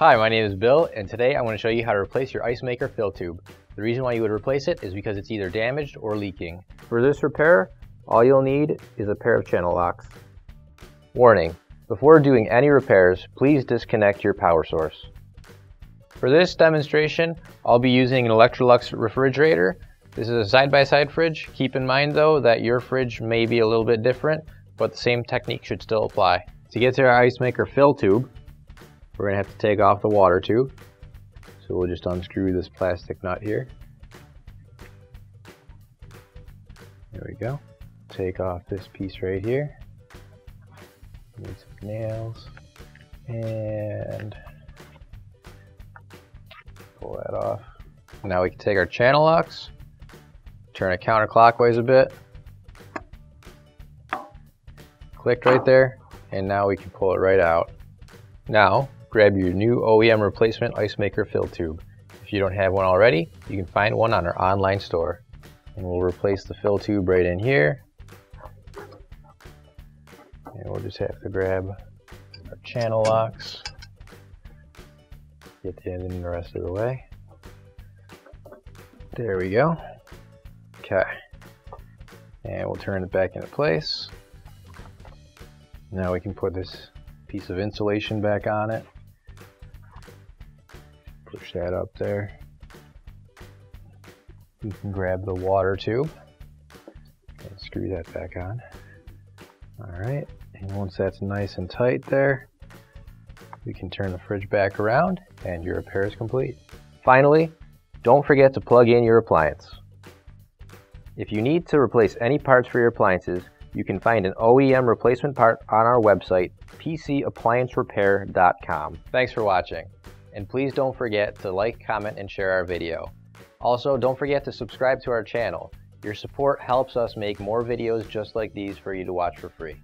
Hi, my name is Bill, and today I'm going to show you how to replace your ice maker fill tube. The reason why you would replace it is because it's either damaged or leaking. For this repair, all you'll need is a pair of channel locks. Warning: before doing any repairs, please disconnect your power source. For this demonstration, I'll be using an Electrolux Refrigerator. This is a side-by-side fridge. Keep in mind though that your fridge may be a little bit different, but the same technique should still apply. To get to our ice maker fill tube, we're going to have to take off the water tube. So we'll just unscrew this plastic nut here. There we go. Take off this piece right here. Need some nails. And pull that off. Now we can take our channel locks, turn it counterclockwise a bit. Click right there, and now we can pull it right out. Now, grab your new OEM replacement ice maker fill tube. If you don't have one already, you can find one on our online store. And we'll replace the fill tube right in here. And we'll just have to grab our channel locks, get the end in the rest of the way. There we go. Okay. And we'll turn it back into place. Now we can put this piece of insulation back on it. Push that up there. You can grab the water tube and screw that back on. Alright, and once that's nice and tight there, we can turn the fridge back around and your repair is complete. Finally, don't forget to plug in your appliance. If you need to replace any parts for your appliances, you can find an OEM replacement part on our website, PCApplianceRepair.com. Thanks for watching, and please don't forget to like, comment, and share our video. Also, don't forget to subscribe to our channel. Your support helps us make more videos just like these for you to watch for free.